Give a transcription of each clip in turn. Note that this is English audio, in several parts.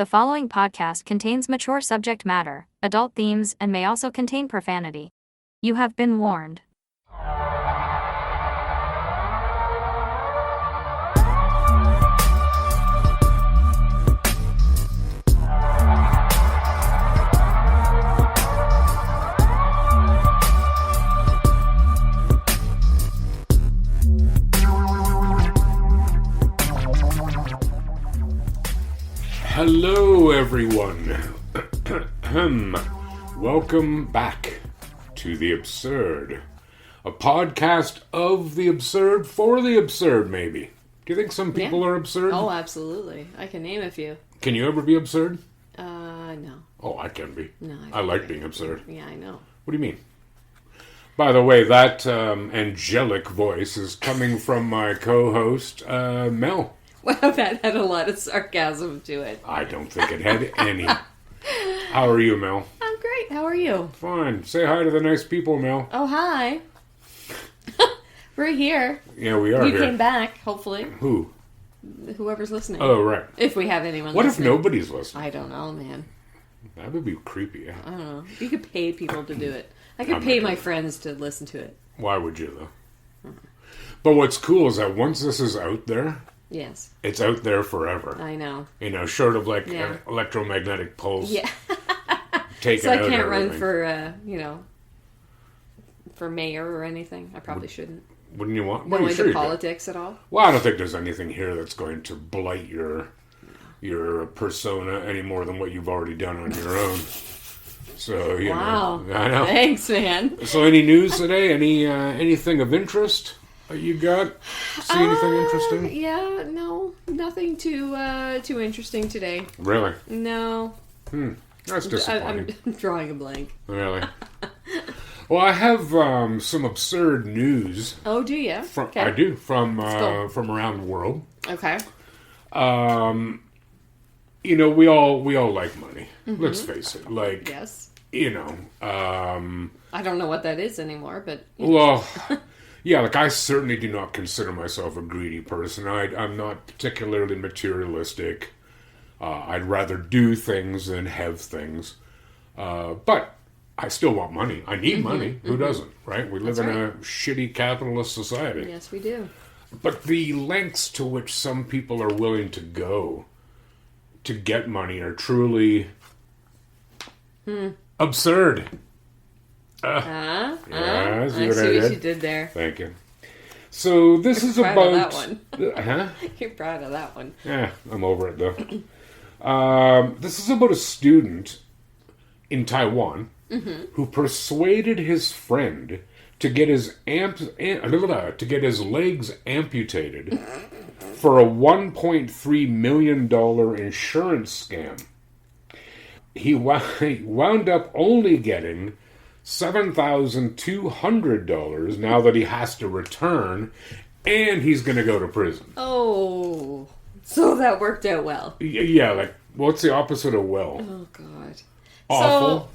The following podcast contains mature subject matter, adult themes, and may also contain profanity. You have been warned. Hello, everyone. Welcome back to The Absurd, a podcast of the absurd for the absurd, maybe. Do you think some people are absurd? Oh, absolutely. I can name a few. Can you ever be absurd? No. Oh, I can be. No, I like being absurd. Yeah, I know. What do you mean? By the way, that angelic voice is coming from my co-host, Mel. Well, that had a lot of sarcasm to it. I don't think it had any. How are you, Mel? I'm great. How are you? Fine. Say hi to the nice people, Mel. Oh, hi. We're here. Yeah, we are You here. came back, hopefully. Who? Whoever's listening. Oh, right. If we have anyone What listening. if nobody's listening? I don't know, man. That would be creepy. Yeah. I don't know. You could pay people to do it. I could pay my friends to listen to it. Why would you, though? But what's cool is that once this is out there, Yes. it's out there forever. I know. You know, short of like Yeah. electromagnetic pulse. Yeah. Taking So I out can't run everything. for, for mayor or anything. I probably shouldn't. Wouldn't you want? Go Well, you into sure politics at all. Well, I don't think there's anything here that's going to blight your persona any more than what you've already done on your own. So, you Wow. know. I know. Thanks, man. So any news today? Anything of interest that you got? See anything interesting? Yeah, no, nothing too interesting today. Really? No, That's disappointing. I'm drawing a blank. Really? Well, I have some absurd news. Oh, do you? Okay. I do from go. from around the world. Okay. You know, we all like money. Let's face it. Like, Yes. you know, I don't know what that is anymore, but well, yeah. Like, I certainly do not consider myself a greedy person. I'm not particularly materialistic. I'd rather do things than have things. But I still want money. I need money. Who doesn't, right? We live That's in a shitty capitalist society. yes, we do. But the lengths to which some people are willing to go to get money are truly absurd. I see see what I what did? you did there. Thank you. So this is proud about of that one. Huh? You're proud of that one. Yeah, I'm over it though. This is about a student in Taiwan who persuaded his friend to get his legs amputated for a $1.3 million insurance scam. He wound up only getting $7,200 now that he has to return, and he's going to go to prison. Oh, so that worked out well. Yeah, like, what's the opposite of well? Oh God. Awful. So,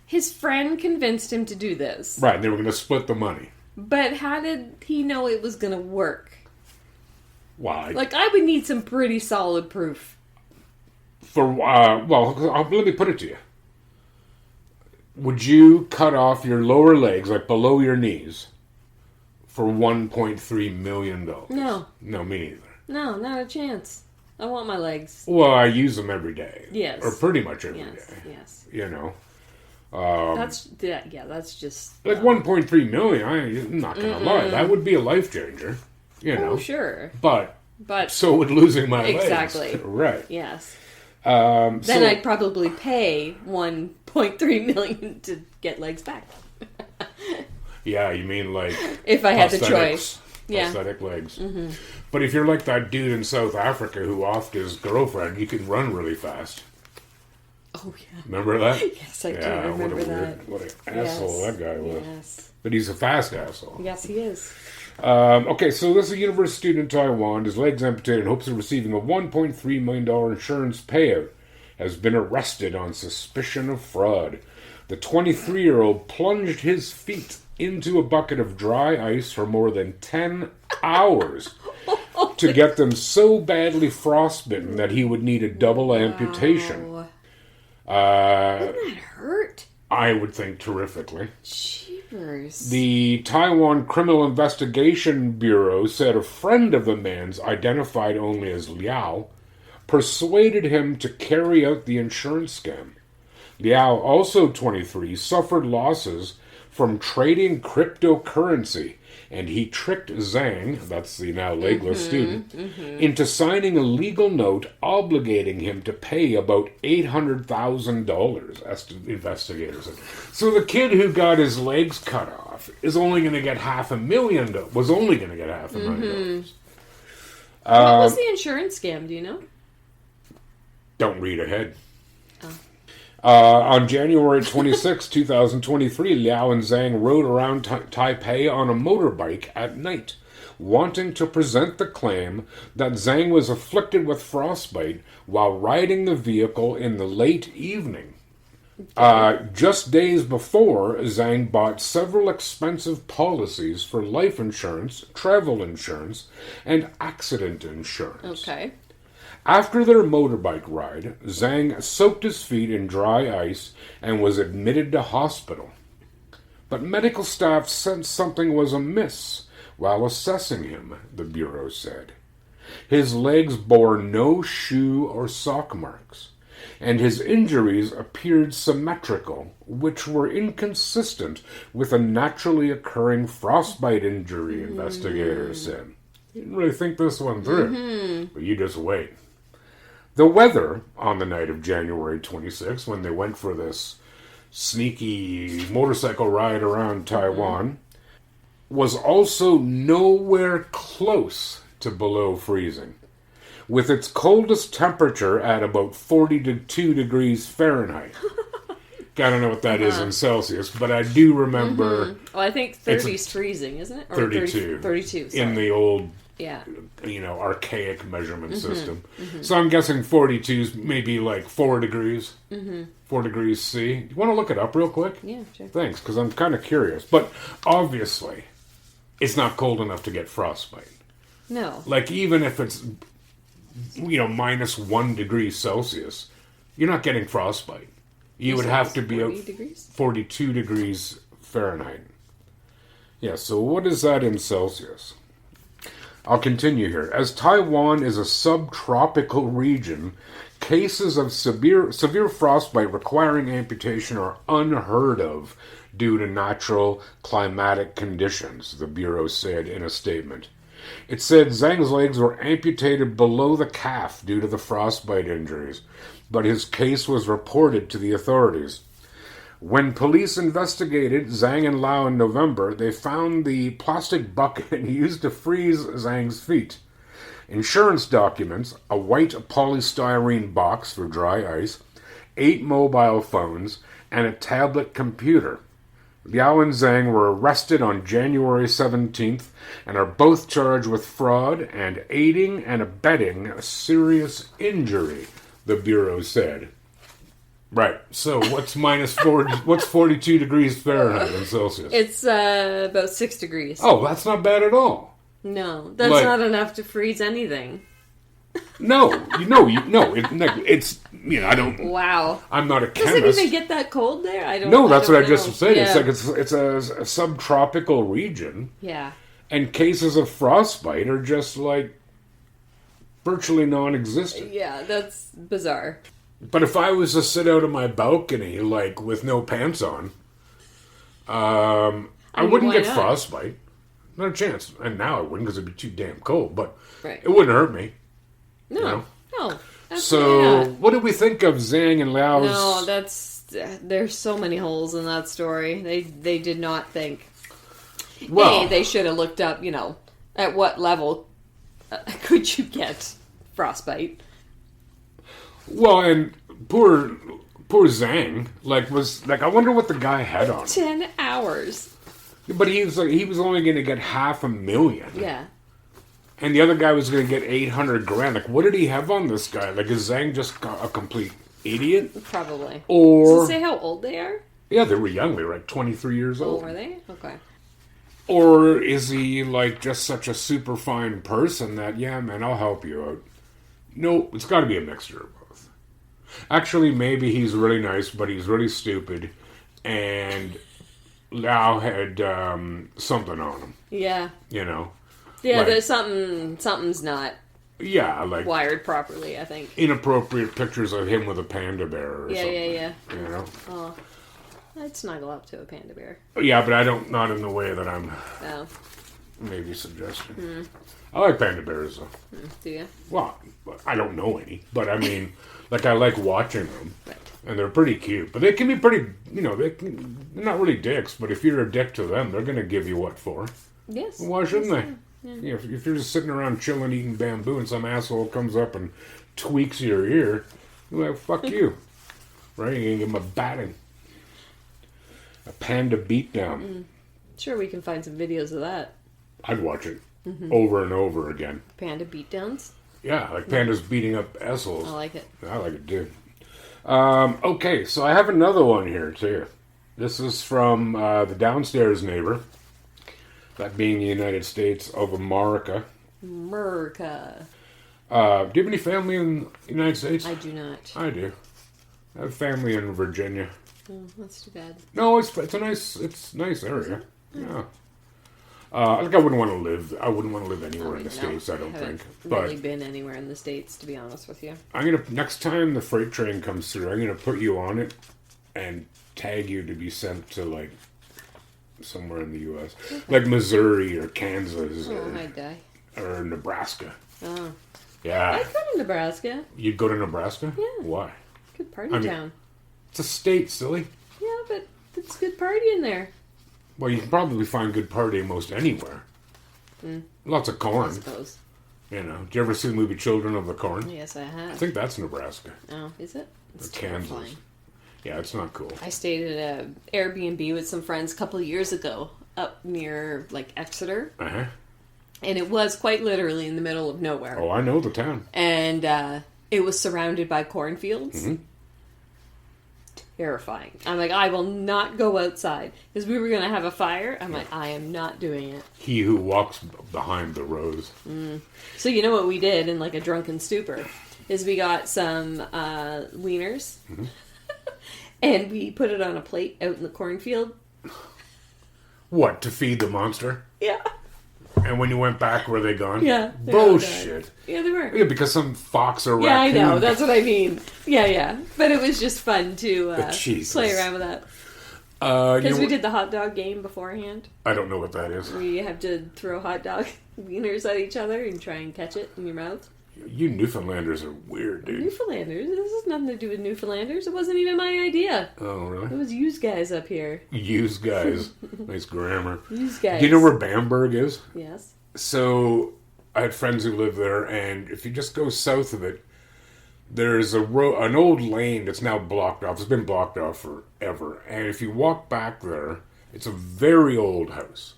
his friend convinced him to do this. Right, they were going to split the money. But how did he know it was going to work? Why? Like, I would need some pretty solid proof. Let me put it to you. Would you cut off your lower legs, like below your knees, for $1.3 million? No. No, me neither. No, not a chance. I want my legs. Well, I use them every day. Yes. Or pretty much every day. Yes. You know? That's just... Like $1.3 million, I'm not going to lie. That would be a life changer. You know? Oh, sure. But But... so would losing my Exactly. legs. Right. Yes. Then Then I'd probably pay $1.3 million to get legs back. Yeah, you mean like... If I had the prosthetics. choice. Yeah. Prosthetic legs. But if you're like that dude in South Africa who offed his girlfriend, you can run really fast. Oh, yeah. Remember that? Yes, I do remember that. What an asshole that guy was. Yes. But he's a fast asshole. Yes, he is. Okay, so this is a university student in Taiwan. His legs amputated in hopes of receiving a $1.3 million insurance payout. Has been arrested on suspicion of fraud. The 23-year-old plunged his feet into a bucket of dry ice for more than 10 hours, to get them so badly frostbitten that he would need a double amputation. Wouldn't Uh, that hurt? I would think terrifically. Jeepers. The Taiwan Criminal Investigation Bureau said a friend of the man's, identified only as Liao, persuaded him to carry out the insurance scam. Liao, also 23, suffered losses from trading cryptocurrency, and he tricked Zhang, that's the now legless student, into signing a legal note obligating him to pay about $800,000, investigators said. So the kid who got his legs cut off is only going to get $500,000, was only going to get $500,000. What was the insurance scam, do you know? Don't read ahead. On January 26, 2023, Liao and Zhang rode around Taipei on a motorbike at night, wanting to present the claim that Zhang was afflicted with frostbite while riding the vehicle in the late evening. Just days before, Zhang bought several expensive policies for life insurance, travel insurance, and accident insurance. Okay. After their motorbike ride, Zhang soaked his feet in dry ice and was admitted to hospital. But medical staff sensed something was amiss while assessing him, the Bureau said. His legs bore no shoe or sock marks, and his injuries appeared symmetrical, which were inconsistent with a naturally occurring frostbite injury, investigators said. Didn't really think this one through, but you just wait. The weather on the night of January 26, when they went for this sneaky motorcycle ride around Taiwan, was also nowhere close to below freezing, with its coldest temperature at about 42 degrees Fahrenheit. I don't know what that is in Celsius, but I do remember... Well, I think 30 is freezing, isn't it? Or 32. 32, sorry. In the old... Yeah. Archaic measurement system. So I'm guessing 42 is maybe like 4 degrees. 4 degrees C. You want to look it up real quick? Yeah, sure. Thanks, because I'm kind of curious. But obviously, it's not cold enough to get frostbite. No. Like, even if it's, minus 1 degree Celsius, you're not getting frostbite. You would have to be 40 degrees? 42 degrees Fahrenheit. Yeah, so what is that in Celsius? I'll continue here. As Taiwan is a subtropical region, cases of severe frostbite requiring amputation are unheard of due to natural climatic conditions, the Bureau said in a statement. It said Zhang's legs were amputated below the calf due to the frostbite injuries, but his case was reported to the authorities. When police investigated Zhang and Lao in November, they found the plastic bucket used to freeze Zhang's feet, insurance documents, a white polystyrene box for dry ice, 8 mobile phones, and a tablet computer. Liao and Zhang were arrested on January 17th and are both charged with fraud and aiding and abetting a serious injury, the Bureau said. Right. So what's what's 42 degrees Fahrenheit in Celsius? It's about 6 degrees. Oh, that's not bad at all. No, that's not enough to freeze anything. No, it's I don't. Wow. I'm not a Does chemist. it even get that cold there? I don't. No, that's I what don't I just know. said. Yeah. It's a subtropical region, Yeah. and cases of frostbite are just like virtually non-existent. Yeah, that's bizarre. But if I was to sit out on my balcony, like, with no pants on, I wouldn't get frostbite. Not a chance. And now I wouldn't because it'd be too damn cold, but it wouldn't hurt me. No. No. So, what did we think of Zhang and Liao's... No, there's so many holes in that story. They did not think... Well, they should have looked up, at what level could you get frostbite. Well, and poor Zhang, I wonder what the guy had on him. 10 hours. But he was only going to get $500,000. Yeah. And the other guy was going to get $800,000. Like, what did he have on this guy? Like, is Zhang just a complete idiot? Probably. Or... Does it say how old they are? Yeah, they were young. They were like 23 years old. Oh, were they? Okay. Or is he like just such a super fine person that, yeah, man, I'll help you out? No, it's got to be a mixture of both. Actually, maybe he's really nice, but he's really stupid, and Lau had something on him. Yeah. You know? Yeah, Like- there's something's not Yeah, like wired properly, I think. inappropriate pictures of him with a panda bear or Yeah, something. yeah. You know? Oh. I'd snuggle up to a panda bear. Yeah, but not in the way that I'm Oh. maybe suggesting. I like panda bears, though. Do you? Well, I don't know any, but I mean, like, I like watching them. Right. And they're pretty cute. But they can be pretty, they're not really dicks, but if you're a dick to them, they're going to give you what for. Yes. Why shouldn't Yes, they? Yeah, if you're just sitting around chilling, eating bamboo, and some asshole comes up and tweaks your ear, you're like, fuck you. Right? You're going to give him a batting. A panda beatdown. Sure, we can find some videos of that. I'd watch it over and over again. Panda beatdowns. Yeah, like pandas beating up assholes. I like it. I like it too. Okay, so I have another one here too. This is from the downstairs neighbor, that being the United States of America. America. Do you have any family in the United States? I do not. I do. I have family in Virginia. Oh, that's too bad. No, it's a nice area. Yeah. Like I wouldn't want to live anywhere in the States. I don't haven't think. really But been anywhere in the States, to be honest with you. next time the freight train comes through, I'm gonna put you on it and tag you to be sent to like somewhere in the U.S., like Missouri or Kansas Oh, I'd die. or Nebraska. Oh. Yeah, I'd go to Nebraska. you'd go to Nebraska. Yeah. Why? Good party I mean- town. It's a state, silly. Yeah, but it's good party in there. Well, you can probably find good party most anywhere. Lots of I corn. suppose. You know, did you ever see the movie Children of the Corn? Yes, I I have. think that's Nebraska. Oh, is it? It's Or Kansas. terrifying. Yeah, it's not cool. I stayed at a Airbnb with some friends a couple of years ago up near like Exeter, Uh-huh. and it was quite literally in the middle of nowhere. Oh, I know the town. And it was surrounded by cornfields. Mm-hmm. Terrifying. I'm like, I will not go outside because we were going to have a fire. I'm like, I am not doing it. He who walks behind the rose. So you know what we did in like a drunken stupor is we got some wieners and we put it on a plate out in the cornfield. What, to feed the monster? Yeah. And when you went back, were they gone? Yeah, they all Bullshit. Yeah, they were. Yeah, because some fox or Yeah, I raccoon. know. That's what I mean. Yeah. But it was just fun to Jesus. play around with that. You Because know we what- did the hot dog game beforehand. I don't know what that is. We have to throw hot dog wieners at each other and try and catch it in your mouth. You Newfoundlanders are weird, dude. Newfoundlanders? This has nothing to do with Newfoundlanders. It wasn't even my idea. Oh, It really? was you guys up here. Use guys. Nice grammar. You guys. Do you know where Bamberg is? Yes. So I had friends who live there, and if you just go south of it, there's an old lane that's now blocked off. It's been blocked off forever. And if you walk back there, it's a very old house.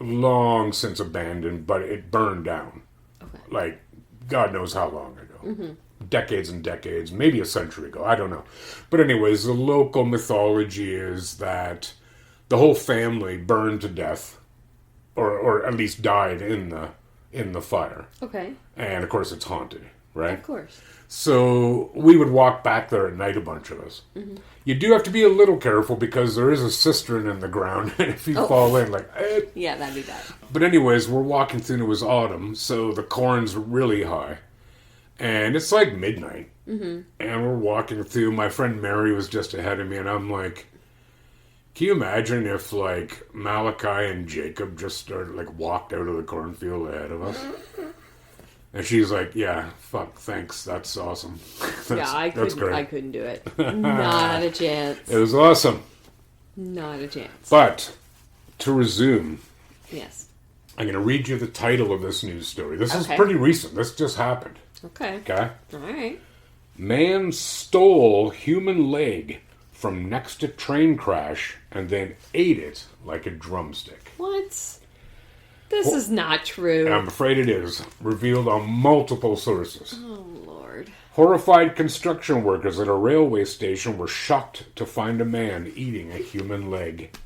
Long since abandoned, but it burned down. Okay. Like, God knows how long ago. Decades and decades, maybe a century ago. I don't know. But anyways, the local mythology is that the whole family burned to death, or at least died in the fire. Okay. And of course, it's haunted, right? Of course. So we would walk back there at night, a bunch of us. You do have to be a little careful because there is a cistern in the ground, and if you fall in, like, Yeah, that'd be bad. But anyways, we're walking through, and it was autumn, so the corn's really high. And it's like midnight. And we're walking through. My friend Mary was just ahead of me, and I'm like, can you imagine if, like, Malachi and Jacob just started, like, walked out of the cornfield ahead of us? And she's like, yeah, fuck, thanks, that's awesome. Yeah, I That's couldn't. great. I couldn't do it. Not a chance. It was awesome. Not a chance. But, to resume, Yes. I'm going to read you the title of this news story. This is Okay. pretty recent. This just happened. Okay. Okay? All right. Man stole human leg from next to train crash and then ate it like a drumstick. What? This is not true. And I'm afraid it is. Revealed on multiple sources. Oh, Lord. Horrified construction workers at a railway station were shocked to find a man eating a human leg.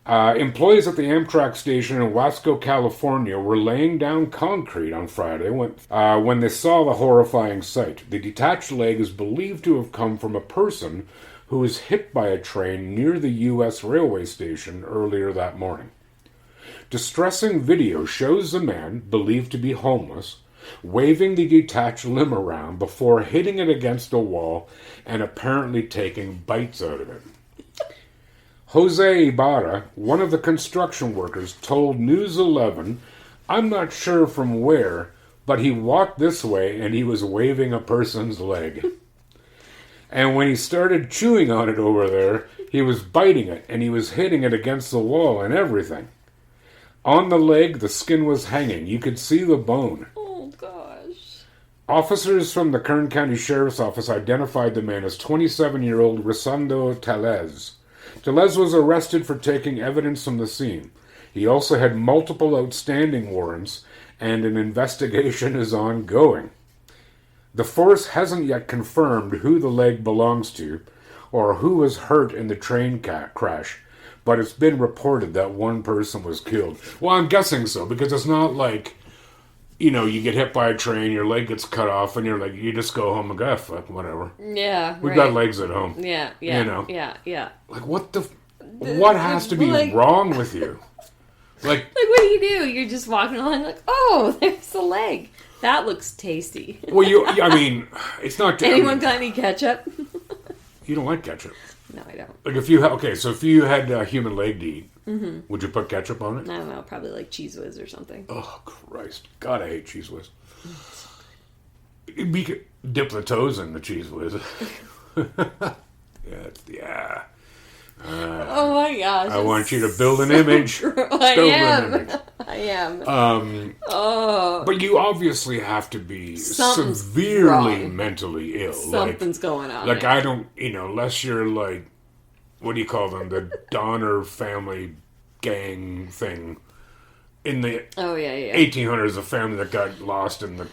Employees at the Amtrak station in Wasco, California were laying down concrete on Friday when they saw the horrifying sight. The detached leg is believed to have come from a person who was hit by a train near the U.S. railway station earlier that morning. Distressing video shows the man, believed to be homeless, waving the detached limb around before hitting it against a wall and apparently taking bites out of it. Jose Ibarra, one of the construction workers, told News 11, "I'm not sure from where, but he walked this way and he was waving a person's leg. And when he started chewing on it over there, he was biting it and he was hitting it against the wall and everything. On the leg, the skin was hanging. You could see the bone." Oh, gosh. Officers from the Kern County Sheriff's Office identified the man as 27-year-old Rosando Tellez. Tellez was arrested for taking evidence from the scene. He also had multiple outstanding warrants, and an investigation is ongoing. The force hasn't yet confirmed who the leg belongs to or who was hurt in the train crash, but it's been reported that one person was killed. Well, I'm guessing so, because it's not like, you know, you get hit by a train, your leg gets cut off, and you're like, you just go home and go, fuck, whatever. Yeah, We've got legs at home. Yeah, you know? Yeah. Like, what has to be wrong with you? Like, what do? You're just walking along like, oh, there's the leg. That looks tasty. Well, I mean, it's not... Anyone got any ketchup? You don't like ketchup. No, I don't. Like, if you had a human leg to eat, would you put ketchup on it? I don't know, probably like Cheese Whiz or something. Oh, Christ. God, I hate Cheese Whiz. We could dip the toes in the Cheese Whiz. Yeah. Oh my gosh. I want you to build an image. I am. But you obviously have to be Something's severely wrong. mentally ill. Something's going on. Like, there. I don't, unless you're like, what do you call them? The Donner family gang thing. In the 1800s, a family that got lost in the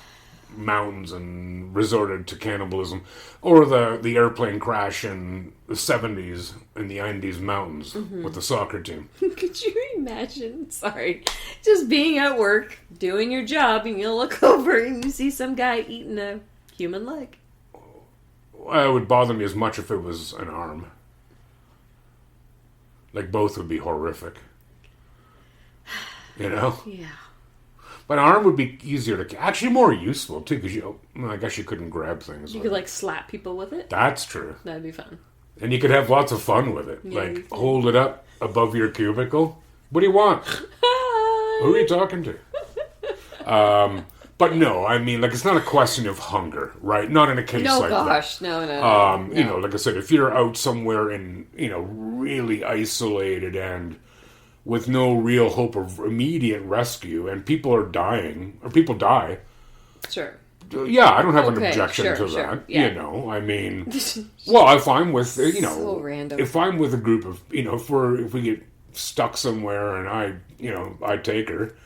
mountains and resorted to cannibalism, or the airplane crash in the 70s in the Andes Mountains with the soccer team. Could you imagine? Sorry. Just being at work, doing your job, and you look over and you see some guy eating a human leg. It would bother me as much if it was an arm. Like, both would be horrific. You know? Yeah. But an arm would be easier to... Actually, more useful, too, because I guess you couldn't grab things. You could, like, slap people with it? That's true. That'd be fun. And you could have lots of fun with it. Yeah, like, hold it up above your cubicle. What do you want? Who are you talking to? But no, I mean, like, it's not a question of hunger, right? Not in a case like that. No. You know, like I said, if you're out somewhere in, really isolated and with no real hope of immediate rescue, and people are dying, or people die. Sure. Yeah, I don't have an objection to that. Yeah. I mean, well, if I'm with, so random. If I'm with a group of, if we get stuck somewhere and I take her,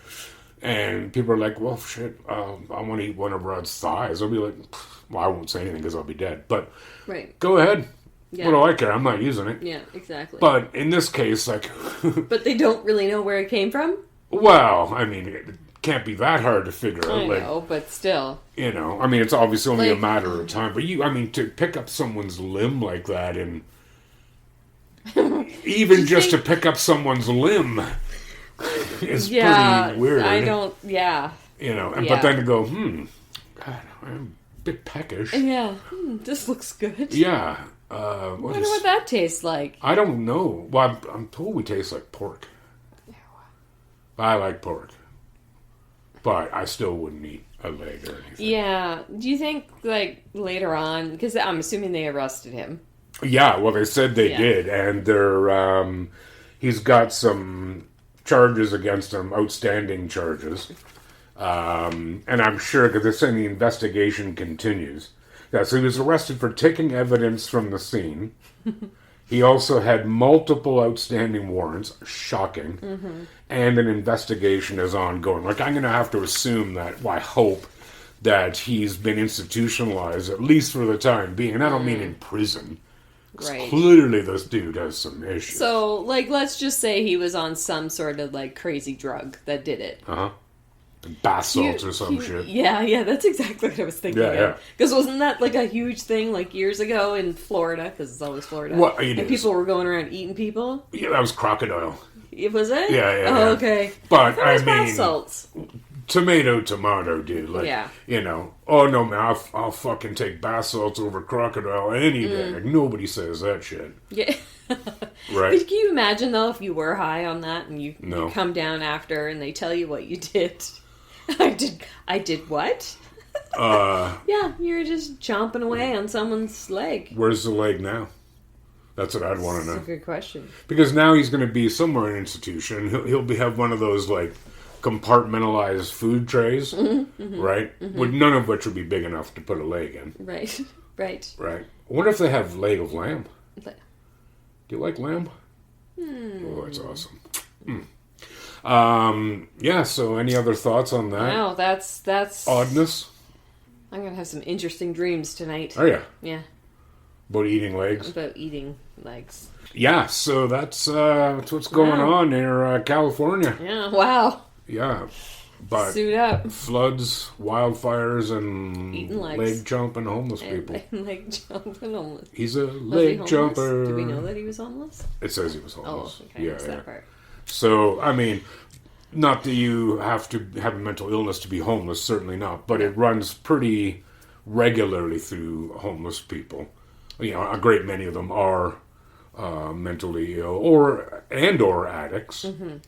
and people are like, well, shit, I want to eat one of Rod's thighs. I'll be like, well, I won't say anything because I'll be dead. But go ahead. Yeah. What do I care? I'm not using it. Yeah, exactly. But in this case, like... But they don't really know where it came from? Well, I mean, it can't be that hard to figure out. I know, but still. I mean, it's obviously only a matter of time. But to pick up someone's limb like that and... even just to pick up someone's limb is pretty weird. I don't... Yeah. But then to go, God, I'm a bit peckish. Yeah. This looks good. Yeah. I wonder what that tastes like. I don't know. Well, I'm told we taste like pork. I like pork. But I still wouldn't eat a leg or anything. Yeah. Do you think, like, later on... Because I'm assuming they arrested him. Yeah, well, they said they did. And they're... he's got some charges against him, outstanding charges. And I'm sure, because they're saying the investigation continues. Yeah, so he was arrested for taking evidence from the scene. He also had multiple outstanding warrants, shocking, and an investigation is ongoing. Like, I'm going to have to assume that, I hope that he's been institutionalized, at least for the time being. And I don't mean in prison. Right. Clearly, this dude has some issues. So, like, let's just say he was on some sort of, like, crazy drug that did it. Uh-huh. Bath salts or some shit. Yeah, that's exactly what I was thinking of. Because wasn't that, like, a huge thing, like, years ago in Florida? Because it's always Florida. What? It and is. people were going around eating people? Yeah, that was crocodile. Was it? Yeah. Oh, okay. But, I I bath mean, salts. tomato, dude. Like, Yeah. you know, oh no, man, I'll fucking take bath salts over crocodile any day. Like, nobody says that shit. Yeah. Right. But can you imagine, though, if you were high on that and you No. come down after and they tell you what you did? I did what? Yeah, you're just chomping away on someone's leg. Where's the leg now? That's what I'd want to know. That's a good question. Because now he's going to be somewhere in an institution. Have one of those, like, compartmentalized food trays, right? With none of which would be big enough to put a leg in. Right. Right. I wonder if they have leg of lamb. Do you like lamb? Oh, that's awesome. Yeah, so any other thoughts on that? Wow, that's... Oddness? I'm going to have some interesting dreams tonight. Oh, yeah. Yeah, About eating legs? about eating legs. Yeah, so that's what's going on near California. Yeah, wow. Yeah, but Suit up. floods, wildfires, and Eating legs. leg jumping homeless people. Leg jumping homeless. He's a Was he leg homeless? jumper. Do we know that he was homeless? It says he was homeless. Oh, okay. Yeah, That's that part. So, I mean, not that you have to have a mental illness to be homeless, certainly not, but it runs pretty regularly through homeless people. You know, a great many of them are mentally ill or addicts. None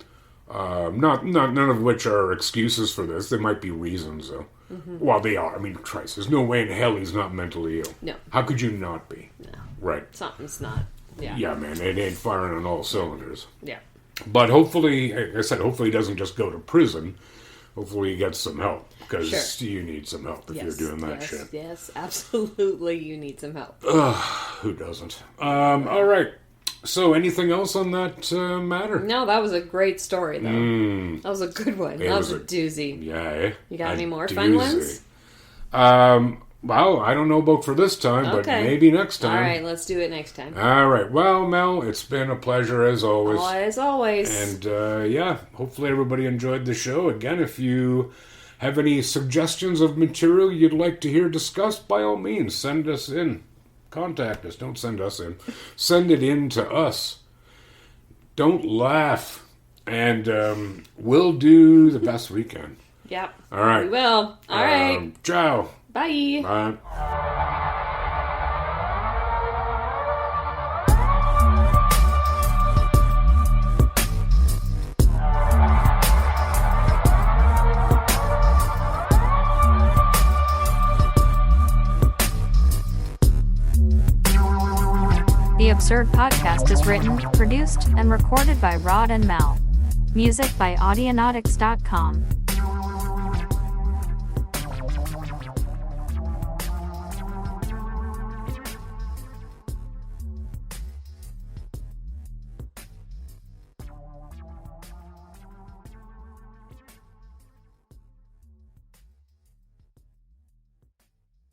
of which are excuses for this. There might be reasons, though. Well, they are. I mean, Christ, there's no way in hell he's not mentally ill. No. How could you not be? No. Right. Something's not. Yeah. Yeah, man, it ain't firing on all cylinders. Yeah. But hopefully, like I said, hopefully he doesn't just go to prison. Hopefully he gets some help, because you need some help if you're doing that shit. Yes, absolutely, you need some help. Who doesn't? All right. So, anything else on that matter? No, that was a great story, though. That was a good one. That was a doozy. Yeah. You got any more fun ones? Well, I don't know about for this time, but maybe next time. All right, let's do it next time. All right. Well, Mel, it's been a pleasure as always. As always. And, yeah, hopefully everybody enjoyed the show. Again, if you have any suggestions of material you'd like to hear discussed, by all means, send us in. Contact us. Don't send us in. Send it in to us. Don't laugh. And we'll do the best we can. Yep. All right. We will. All right. Ciao. Bye. Bye. The Absurd Podcast is written, produced, and recorded by Rod and Mel. Music by Audionautics.com.